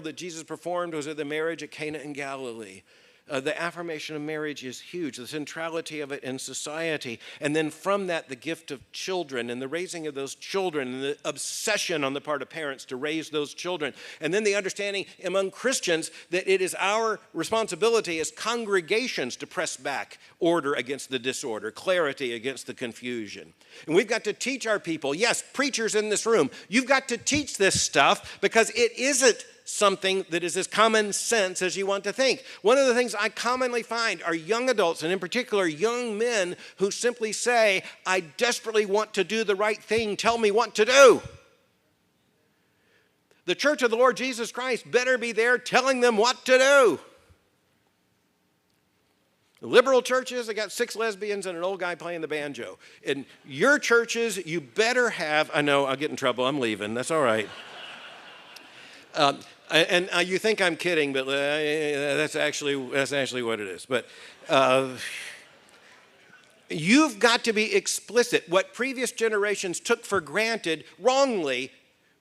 that Jesus performed was at the marriage at Cana in Galilee. The affirmation of marriage is huge, the centrality of it in society. And then from that, the gift of children and the raising of those children and the obsession on the part of parents to raise those children. And then the understanding among Christians that it is our responsibility as congregations to press back order against the disorder, clarity against the confusion. And we've got to teach our people, yes, preachers in this room, you've got to teach this stuff because it isn't something that is as common sense as you want to think. One of the things I commonly find are young adults, and in particular young men, who simply say, I desperately want to do the right thing, tell me what to do. The Church of the Lord Jesus Christ better be there telling them what to do. The liberal churches, they got 6 lesbians and an old guy playing the banjo. In your churches, you better have, I know, I'll get in trouble, I'm leaving, that's all right. And you think I'm kidding, but that's actually what it is. But you've got to be explicit. What previous generations took for granted wrongly,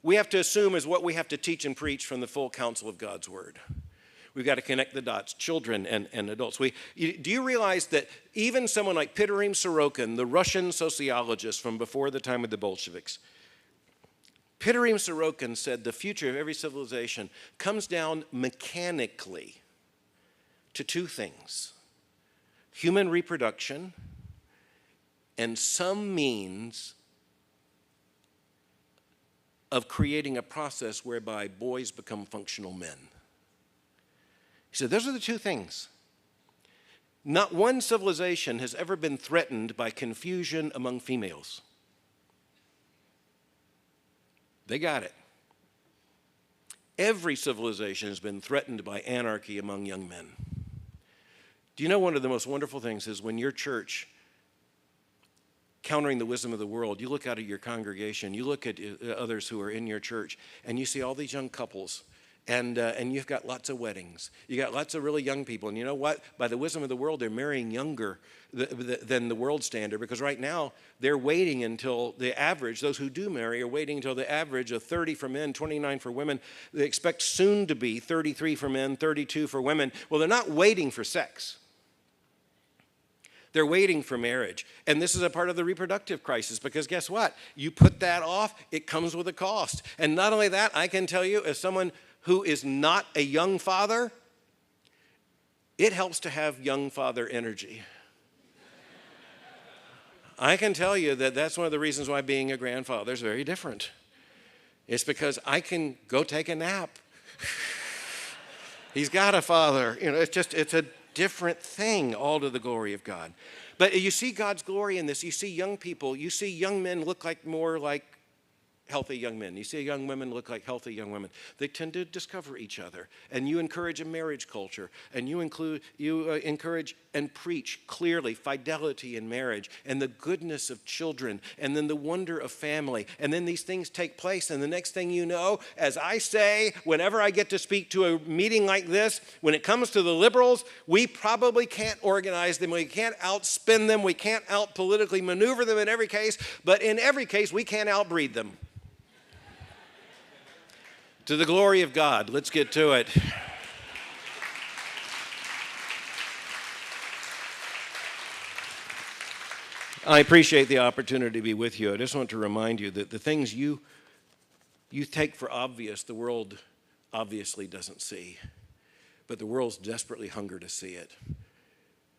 we have to assume is what we have to teach and preach from the full counsel of God's word. We've got to connect the dots, children and adults. Do you realize that even someone like Pitirim Sorokin, the Russian sociologist from before the time of the Bolsheviks, Pitirim Sorokin said the future of every civilization comes down mechanically to 2 things: human reproduction and some means of creating a process whereby boys become functional men. He said those are the 2 things. Not one civilization has ever been threatened by confusion among females. They got it. Every civilization has been threatened by anarchy among young men. Do you know one of the most wonderful things is when your church, countering the wisdom of the world, you look out at your congregation, you look at others who are in your church, and you see all these young couples, and you've got lots of weddings. You got lots of really young people, and you know what? By the wisdom of the world, they're marrying younger than the world standard, because right now they're waiting until the average, those who do marry are waiting until the average of 30 for men, 29 for women. They expect soon to be 33 for men, 32 for women. Well, they're not waiting for sex. They're waiting for marriage. And this is a part of the reproductive crisis, because guess what? You put that off, it comes with a cost. And not only that, I can tell you, as someone who is not a young father, it helps to have young father energy. I can tell you that that's one of the reasons why being a grandfather is very different. It's because I can go take a nap. He's got a father. You know, it's a different thing, all to the glory of God. But you see God's glory in this. You see young people. You see young men look more like healthy young men. You see young women look like healthy young women. They tend to discover each other. And you encourage a marriage culture. And you encourage and preach clearly fidelity in marriage and the goodness of children and then the wonder of family. And then these things take place. And the next thing you know, as I say, whenever I get to speak to a meeting like this, when it comes to the liberals, we probably can't organize them. We can't outspin them. We can't out-politically maneuver them in every case. But in every case, we can't outbreed them. To the glory of God, let's get to it. I appreciate the opportunity to be with you. I just want to remind you that the things you take for obvious, the world obviously doesn't see. But the world's desperately hungry to see it.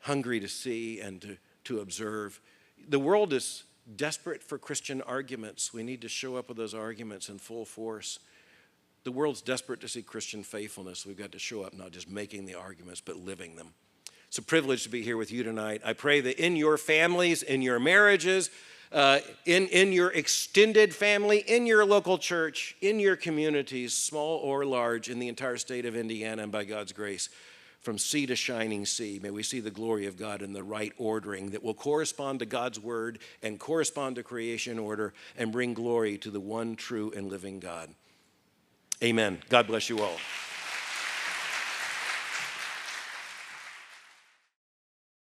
Hungry to see and to observe. The world is desperate for Christian arguments. We need to show up with those arguments in full force. The world's desperate to see Christian faithfulness. We've got to show up not just making the arguments, but living them. It's a privilege to be here with you tonight. I pray that in your families, in your marriages, in your extended family, in your local church, in your communities, small or large, in the entire state of Indiana, and by God's grace, from sea to shining sea, may we see the glory of God in the right ordering that will correspond to God's word and correspond to creation order and bring glory to the one true and living God. Amen. God bless you all.